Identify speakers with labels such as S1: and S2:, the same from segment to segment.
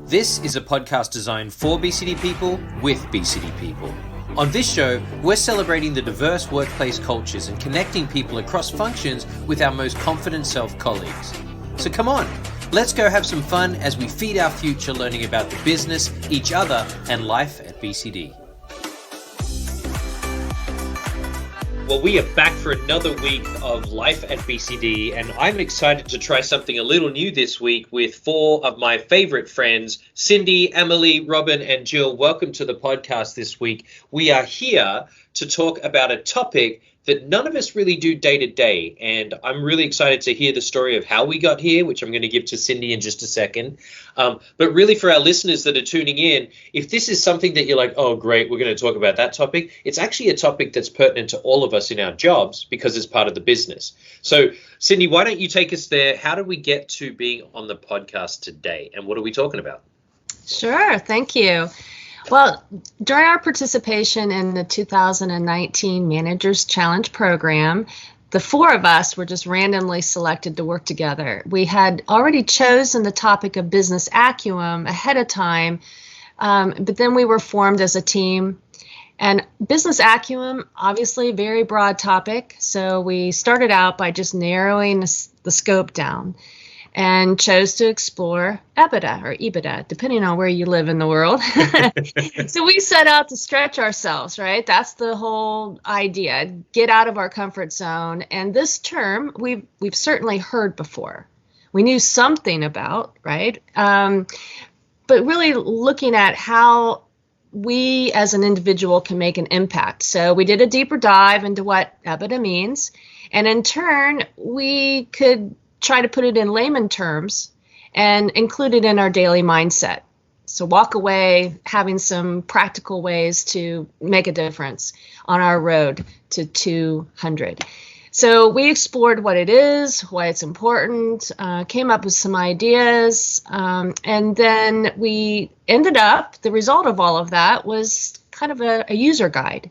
S1: This is a podcast designed for BCD people with BCD people. On this show, we're celebrating the diverse workplace cultures and connecting people across functions with our most confident self-colleagues. So come on, let's go have some fun as we feed our future learning about the business, each other, and life at BCD. Well, we are back for another week of Life at BCD, and I'm excited to try something a little new this week with four of my favorite friends, Cindy, Emily, Robin, and Jill. Welcome to the podcast this week. We are here to talk about a topic that none of us really do day to day, and I'm really excited to hear the story of how we got here, which I'm going to give to Cindy in just a second. But really for our listeners that are tuning in, if this is something that you're like, oh great, we're going to talk about that topic, it's actually a topic that's pertinent to all of us in our jobs because it's part of the business. So Cindy, why don't you take us there? How did we get to being on the podcast today, and what are we talking about?
S2: Sure, thank you. Well, during our participation in the 2019 Managers Challenge program, the four of us were just randomly selected to work together. We had already chosen the topic of business acumen ahead of time, but then we were formed as a team. And business acumen, obviously, a very broad topic. So we started out by just narrowing the scope down and chose to explore EBITDA, depending on where you live in the world. So we set out to stretch ourselves, right? That's the whole idea, get out of our comfort zone. And this term, we've certainly heard before. We knew something about, right? But really looking at how we as an individual can make an impact. So we did a deeper dive into what EBITDA means. And in turn, we could try to put it in layman terms and include it in our daily mindset. So walk away having some practical ways to make a difference on our road to 200. So we explored what it is, why it's important, came up with some ideas, and then we ended up, the result of all of that was kind of a user guide.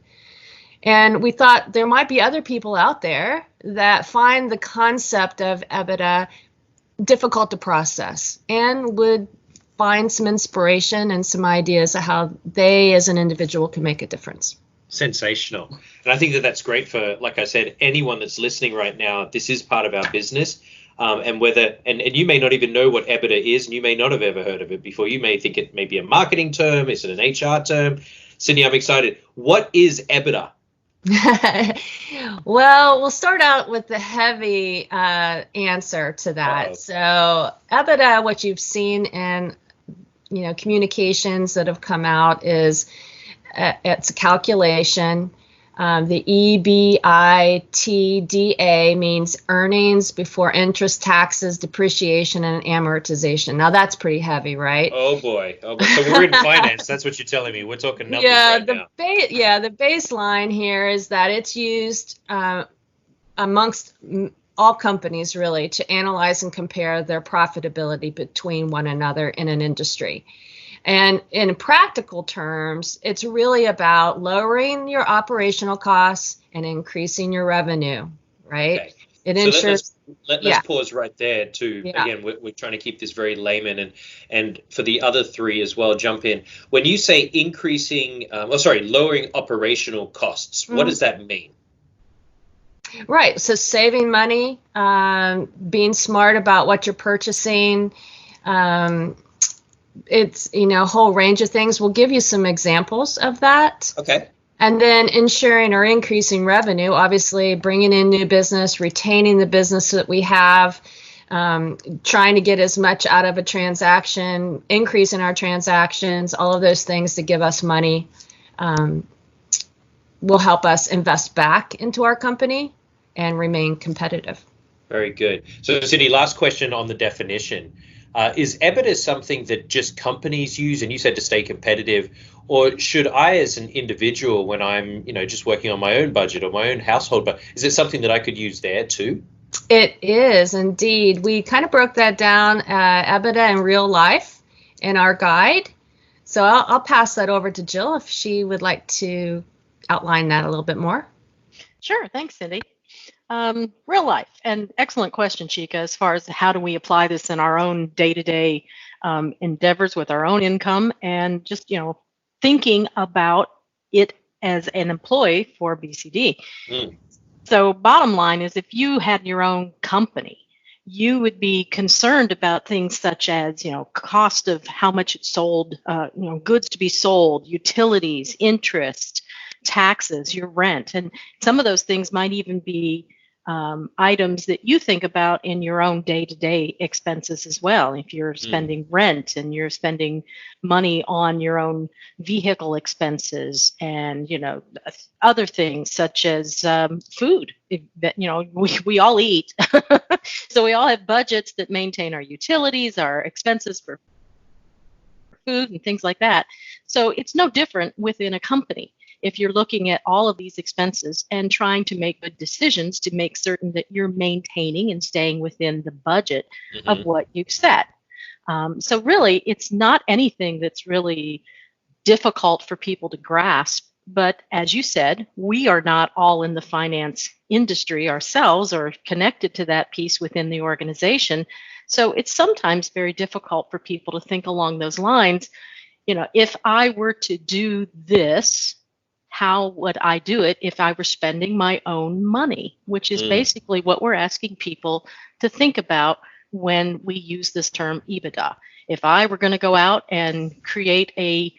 S2: And we thought there might be other people out there that find the concept of EBITDA difficult to process and would find some inspiration and some ideas of how they as an individual can make a difference.
S1: Sensational. And I think that that's great for, like I said, anyone that's listening right now. This is part of our business. And you may not even know what EBITDA is, and you may not have ever heard of it before. You may think it may be a marketing term. Is it an HR term? Cindy, I'm excited. What is EBITDA?
S2: Well, we'll start out with the heavy answer to that.
S1: Uh-oh.
S2: So EBITDA, what you've seen in communications that have come out is it's a calculation. The EBITDA means earnings before interest, taxes, depreciation, and amortization. Now that's pretty heavy, right?
S1: Oh boy. So we're in finance. That's what you're telling me. We're talking numbers right now.
S2: The baseline here is that it's used amongst all companies really to analyze and compare their profitability between one another in an industry. And in practical terms, it's really about lowering your operational costs and increasing your revenue, right?
S1: Okay.
S2: It ensures.
S1: Let's pause right there too. Yeah. Again, we're trying to keep this very layman, and for the other three as well, jump in. When you say lowering operational costs, what does that mean?
S2: Right. So saving money, being smart about what you're purchasing. It's, a whole range of things. We'll give you some examples of that.
S1: Okay.
S2: And then ensuring or increasing revenue, obviously bringing in new business, retaining the business that we have, trying to get as much out of a transaction, increasing our transactions, all of those things to give us money will help us invest back into our company and remain competitive.
S1: Very good. So, Cindy, last question on the definition. Is EBITDA something that just companies use, and you said to stay competitive, or should I as an individual, when I'm just working on my own budget or my own household, but is it something that I could use there too?
S2: It is indeed. We kind of broke that down, EBITDA in real life in our guide. So I'll pass that over to Jill if she would like to outline that a little bit more.
S3: Sure. Thanks, Cindy. Real life. And excellent question, Chica, as far as how do we apply this in our own day-to-day endeavors with our own income and just, thinking about it as an employee for BCD. So bottom line is if you had your own company, you would be concerned about things such as, cost of how much it's sold, goods to be sold, utilities, interest, taxes, your rent. And some of those things might even be items that you think about in your own day-to-day expenses as well. If you're spending rent and you're spending money on your own vehicle expenses and, other things such as food, we all eat. So we all have budgets that maintain our utilities, our expenses for food and things like that. So it's no different within a company. If you're looking at all of these expenses and trying to make good decisions to make certain that you're maintaining and staying within the budget of what you've set. So really, it's not anything that's really difficult for people to grasp. But as you said, we are not all in the finance industry ourselves or connected to that piece within the organization. So it's sometimes very difficult for people to think along those lines. If I were to do this, how would I do it if I were spending my own money, which is basically what we're asking people to think about when we use this term EBITDA. If I were going to go out and create a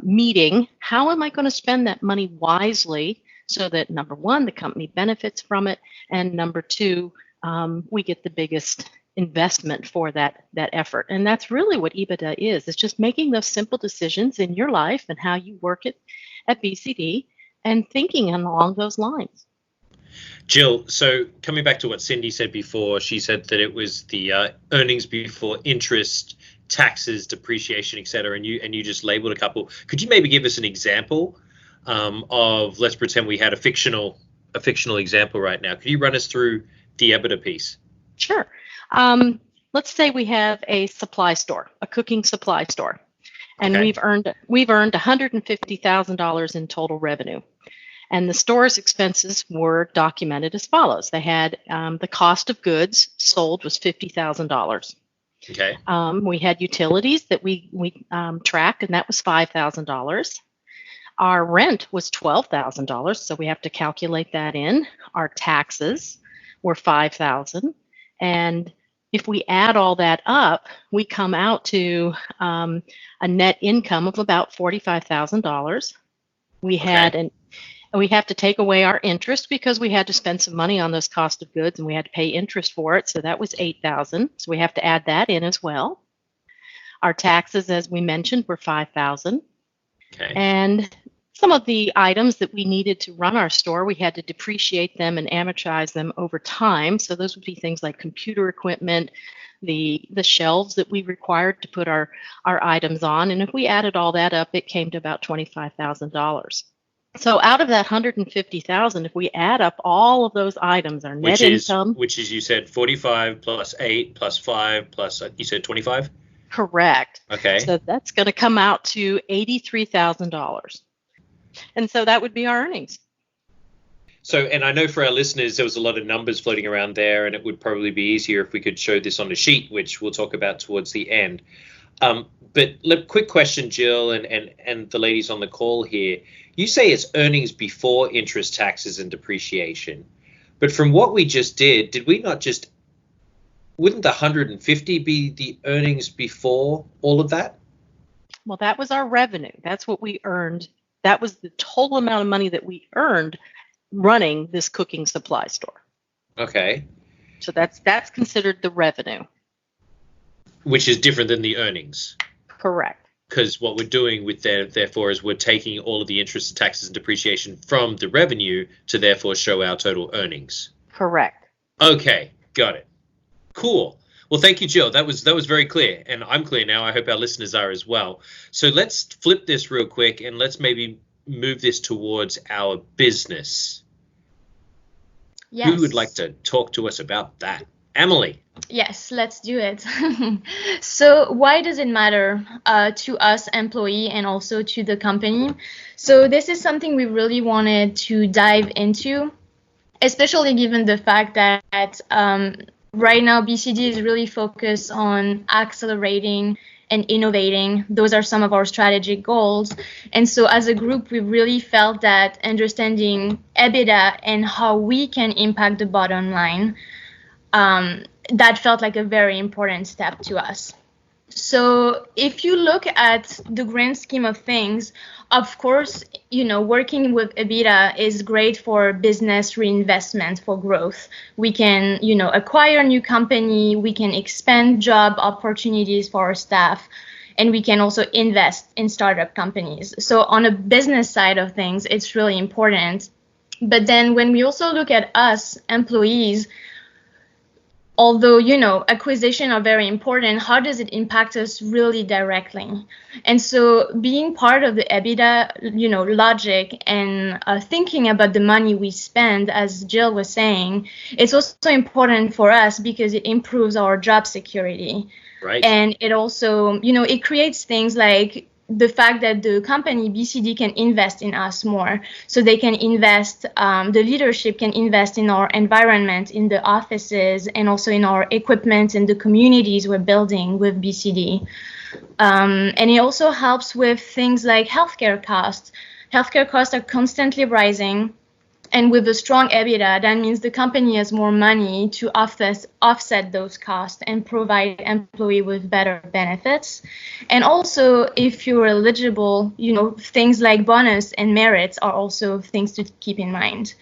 S3: meeting, how am I going to spend that money wisely so that, number one, the company benefits from it, and number two, we get the biggest investment for that effort. And that's really what EBITDA is. It's just making those simple decisions in your life and how you work it at BCD and thinking along those lines.
S1: Jill, so coming back to what Cindy said before, she said that it was the earnings before interest, taxes, depreciation, et cetera, and you just labeled a couple. Could you maybe give us an example of, let's pretend we had a fictional example right now. Could you run us through the EBITDA piece?
S3: Sure. Let's say we have a supply store, a cooking supply store. And we've earned $150,000 in total revenue. And the store's expenses were documented as follows. They had the cost of goods sold was $50,000.
S1: Okay.
S3: We had utilities that we tracked, and that was $5,000. Our rent was $12,000, so we have to calculate that in. Our taxes were $5,000, and if we add all that up, we come out to a net income of about $45,000. We had we have to take away our interest because we had to spend some money on those cost of goods and we had to pay interest for it. So that was $8,000. So we have to add that in as well. Our taxes, as we mentioned, were $5,000.
S1: Okay.
S3: And some of the items that we needed to run our store, we had to depreciate them and amortize them over time. So those would be things like computer equipment, the shelves that we required to put our items on. And if we added all that up, it came to about $25,000. So out of that $150,000, if we add up all of those items, our net income,
S1: which is you said 45 plus 8 plus 5 plus you said 25.
S3: Correct.
S1: Okay.
S3: So that's going to come out to $83,000. And so that would be our earnings.
S1: So, and I know for our listeners, there was a lot of numbers floating around there, and it would probably be easier if we could show this on a sheet, which we'll talk about towards the end. But quick question, Jill, and the ladies on the call here. You say it's earnings before interest, taxes, and depreciation. But from what we just did we not just, wouldn't the 150 be the earnings before all of that?
S3: Well, that was our revenue. That's what we earned. That was the total amount of money that we earned running this cooking supply store.
S1: Okay.
S3: So that's considered the revenue.
S1: Which is different than the earnings.
S3: Correct.
S1: Because what we're doing with therefore is we're taking all of the interest, taxes, and depreciation from the revenue to therefore show our total earnings.
S3: Correct.
S1: Okay, got it. Cool. Well, thank you, Jill. That was very clear, and I'm clear now. I hope our listeners are as well. So let's flip this real quick, and let's maybe move this towards our business.
S4: Yes.
S1: Who would like to talk to us about that? Emily.
S4: Yes, let's do it. So why does it matter to us employee and also to the company? So this is something we really wanted to dive into. especially given the fact that right now BCD is really focused on accelerating and innovating. Those are some of our strategic goals. And so as a group, we really felt that understanding EBITDA and how we can impact the bottom line, that felt like a very important step to us. So if you look at the grand scheme of things, of course, working with EBITDA is great for business reinvestment, for growth. We can, acquire a new company, we can expand job opportunities for our staff, and we can also invest in startup companies. So on a business side of things, it's really important. But then when we also look at us employees, although, acquisition are very important, how does it impact us really directly? And so being part of the EBITDA, logic and thinking about the money we spend, as Jill was saying, it's also important for us because it improves our job security.
S1: Right.
S4: And it also, it creates things like the fact that the company BCD can invest in us more. So they can invest, the leadership can invest in our environment, in the offices, and also in our equipment and the communities we're building with BCD. And it also helps with things like healthcare costs. Healthcare costs are constantly rising. And with a strong EBITDA, that means the company has more money to offset those costs and provide employee with better benefits. And also, if you're eligible, things like bonus and merits are also things to keep in mind.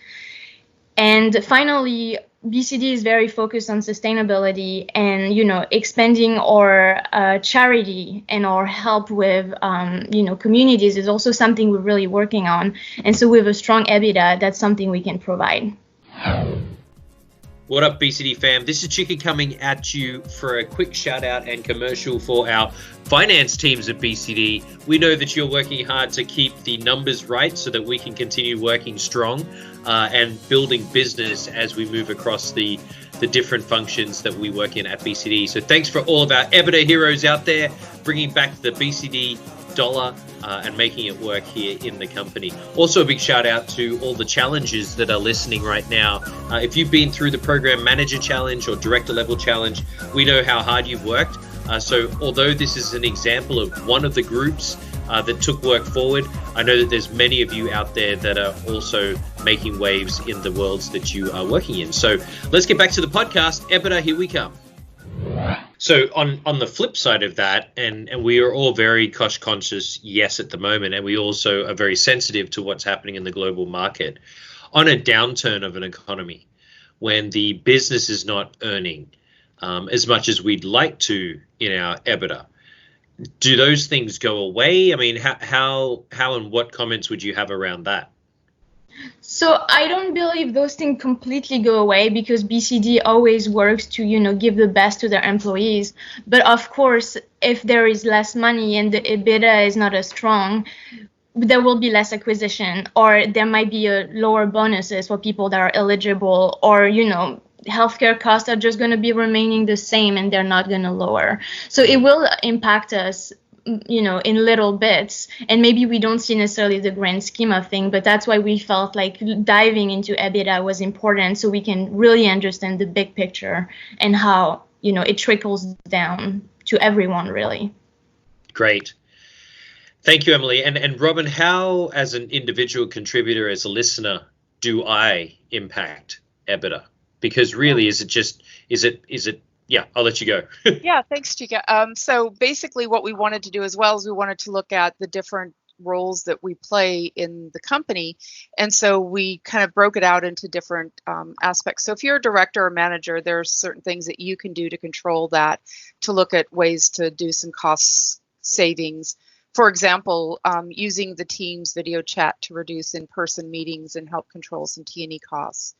S4: And finally, BCD is very focused on sustainability and, expanding our charity and our help with, communities is also something we're really working on. And so with a strong EBITDA, that's something we can provide.
S1: What up, BCD fam? This is Chika coming at you for a quick shout out and commercial for our finance teams at BCD. We know that you're working hard to keep the numbers right so that we can continue working strong and building business as we move across the different functions that we work in at BCD. So thanks for all of our EBITDA heroes out there, bringing back the BCD dollar and making it work here in the company. Also a big shout out to all the challengers that are listening right now. If you've been through the program manager challenge or director level challenge, we know how hard you've worked. So although this is an example of one of the groups that took work forward, I know that there's many of you out there that are also making waves in the worlds that you are working in. So let's get back to the podcast. EBITDA, here we come. So on the flip side of that, and we are all very cost conscious, yes, at the moment, and we also are very sensitive to what's happening in the global market. On a downturn of an economy, when the business is not earning as much as we'd like to in our EBITDA, do those things go away? I mean, how and what comments would you have around that?
S4: So I don't believe those things completely go away because BCD always works to, give the best to their employees. But of course, if there is less money and the EBITDA is not as strong, there will be less acquisition, or there might be a lower bonuses for people that are eligible, or, healthcare costs are just going to be remaining the same and they're not going to lower. So it will impact us, in little bits, and maybe we don't see necessarily the grand scheme of things, but that's why we felt like diving into EBITDA was important so we can really understand the big picture and how, it trickles down to everyone, really.
S1: Great. Thank you, Emily. And Robin, how, as an individual contributor, as a listener, do I impact EBITDA? Because really, is it? Yeah, I'll let you go.
S5: Yeah, thanks, Chika. So basically what we wanted to do as well is we wanted to look at the different roles that we play in the company. And so we kind of broke it out into different aspects. So if you're a director or manager, there's certain things that you can do to control that, to look at ways to do some cost savings. For example, using the Teams video chat to reduce in-person meetings and help control some T&E costs.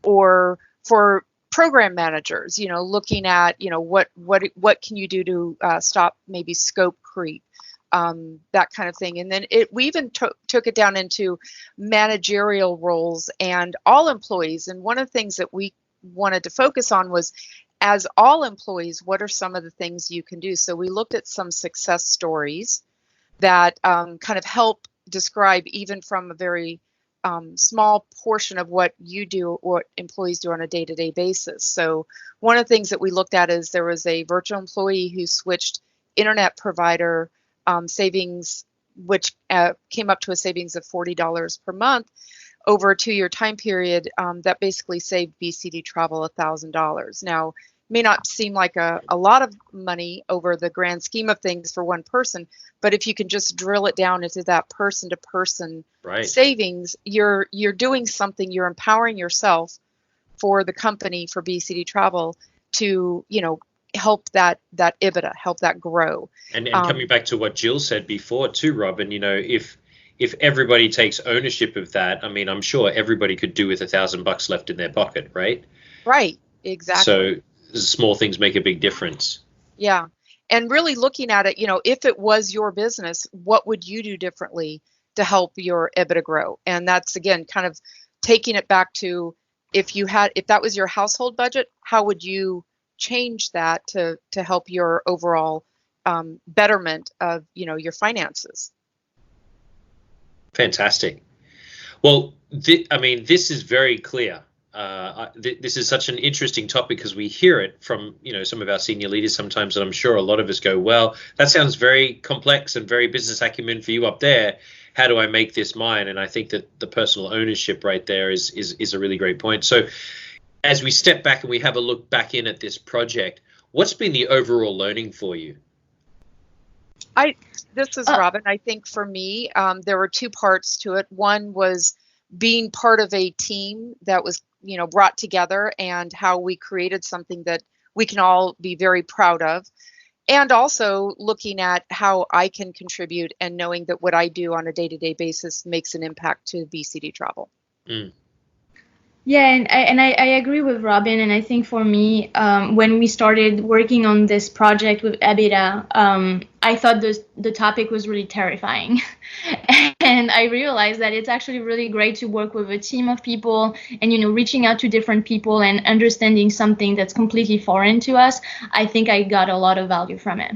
S5: Or for program managers, looking at, what can you do to stop maybe scope creep, that kind of thing. And then we even took it down into managerial roles and all employees. And one of the things that we wanted to focus on was, as all employees, what are some of the things you can do? So we looked at some success stories that kind of help describe, even from a very small portion of what you do, what employees do on a day-to-day basis. So one of the things that we looked at is there was a virtual employee who switched internet provider savings, which came up to a savings of $40 per month over a 2-year time period. That basically saved BCD Travel $1,000. Now, may not seem like a lot of money over the grand scheme of things for one person, but if you can just drill it down into that person-to-person savings, you're doing something. You're empowering yourself for the company, for BCD Travel, to help that EBITDA, help that grow.
S1: And coming back to what Jill said before too, Robin, if everybody takes ownership of that, I mean, I'm sure everybody could do with $1,000 left in their pocket, right?
S5: Right, exactly.
S1: So small things make a big difference.
S5: Yeah. And really looking at it, if it was your business, what would you do differently to help your EBITDA grow? And that's, again, kind of taking it back to if that was your household budget, how would you change that to help your overall betterment of, your finances?
S1: Fantastic. Well, this is very clear. This is such an interesting topic because we hear it from some of our senior leaders sometimes, and I'm sure a lot of us go, well, that sounds very complex and very business acumen for you up there. How do I make this mine? And I think that the personal ownership right there is a really great point. So as we step back and we have a look back in at this project, what's been the overall learning for you?
S5: This is Robin. I think for me, there were two parts to it. One was being part of a team that was brought together, and how we created something that we can all be very proud of, and also looking at how I can contribute and knowing that what I do on a day-to-day basis makes an impact to BCD Travel.
S4: Yeah, and I agree with Robin. And I think for me, when we started working on this project with EBITDA, I thought the topic was really terrifying. And I realized that it's actually really great to work with a team of people and, reaching out to different people and understanding something that's completely foreign to us. I think I got a lot of value from it.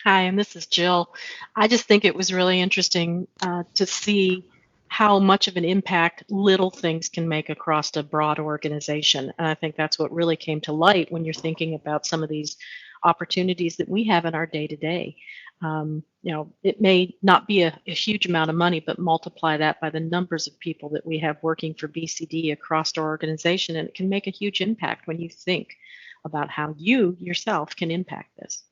S3: Hi, and this is Jill. I just think it was really interesting to see how much of an impact little things can make across a broad organization. And I think that's what really came to light when you're thinking about some of these opportunities that we have in our day-to-day. It may not be a huge amount of money, but multiply that by the numbers of people that we have working for BCD across our organization, and it can make a huge impact when you think about how you yourself can impact this.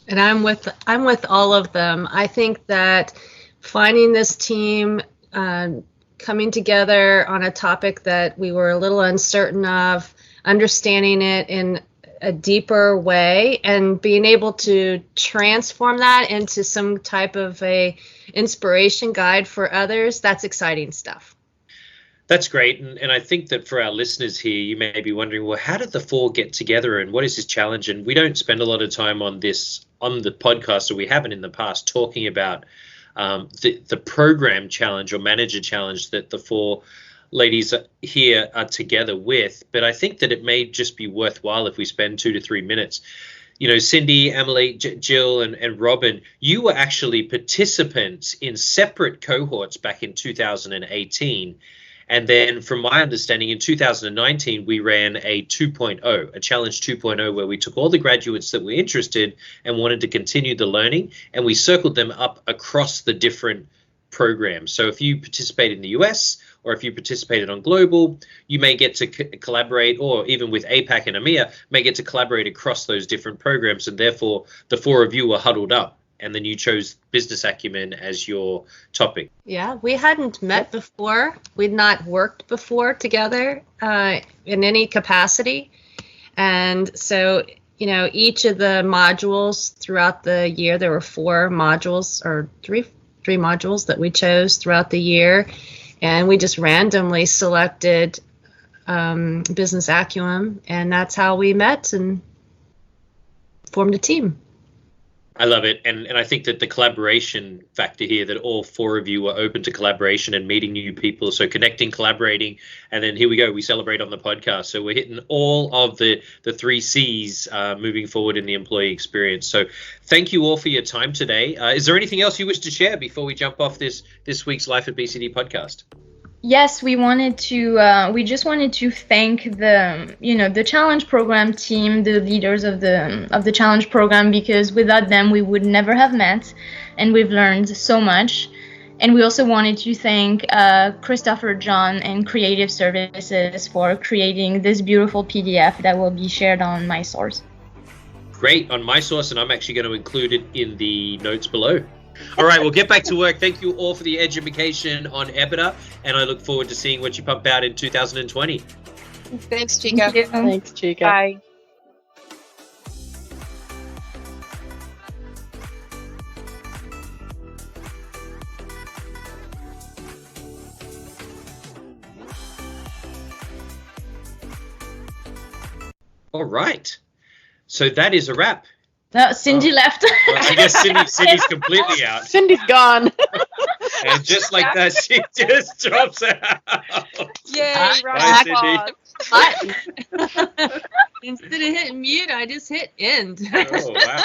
S2: And I'm with all of them. I think that finding this team, coming together on a topic that we were a little uncertain of, understanding it in a deeper way, and being able to transform that into some type of a inspiration guide for others, that's exciting stuff.
S1: That's great. And I think that for our listeners here, you may be wondering, well, how did the four get together and what is this challenge? And we don't spend a lot of time on this on the podcast, or we haven't in the past, talking about the program challenge or manager challenge that the four ladies here are together with. But I think that it may just be worthwhile if we spend 2 to 3 minutes. Cindy, Emily, Jill, and Robin, you were actually participants in separate cohorts back in 2018. And then from my understanding, in 2019, we ran a 2.0, a challenge 2.0, where we took all the graduates that were interested and wanted to continue the learning, and we circled them up across the different programs. So if you participate in the US, or if you participated on global, you may get to collaborate, or even with APAC and EMEA, may get to collaborate across those different programs. And therefore, the four of you were huddled up, and then you chose business acumen as your topic.
S2: Yeah, we hadn't met before. We'd not worked before together in any capacity. And so, each of the modules throughout the year, there were 4 modules, or three modules that we chose throughout the year. And we just randomly selected business acumen, and that's how we met and formed a team.
S1: I love it. And I think that the collaboration factor here, that all four of you were open to collaboration and meeting new people. So connecting, collaborating, and then here we go. We celebrate on the podcast. So we're hitting all of the three C's moving forward in the employee experience. So thank you all for your time today. Is there anything else you wish to share before we jump off this week's Life at BCD podcast?
S4: Yes, we just wanted to thank the challenge program team, the leaders of the challenge program, because without them we would never have met, and we've learned so much. And we also wanted to thank Christopher, John, and Creative Services for creating this beautiful PDF that will be shared on MySource.
S1: Great, on MySource, and I'm actually going to include it in the notes below. All right, we'll get back to work. Thank you all for the education on EBITDA, and I look forward to seeing what you pump out in 2020.
S5: Thanks, Chica.
S4: Thank you.
S3: Thanks, Chica.
S5: Bye.
S1: All right, so that is a wrap.
S4: No, Cindy left.
S1: Well, I guess Cindy's completely out.
S3: Cindy's gone.
S1: And just like that, she just drops out.
S5: Yay,
S1: Bye,
S5: round
S1: Cindy.
S2: Instead of hitting mute, I just hit end.
S1: Oh, wow.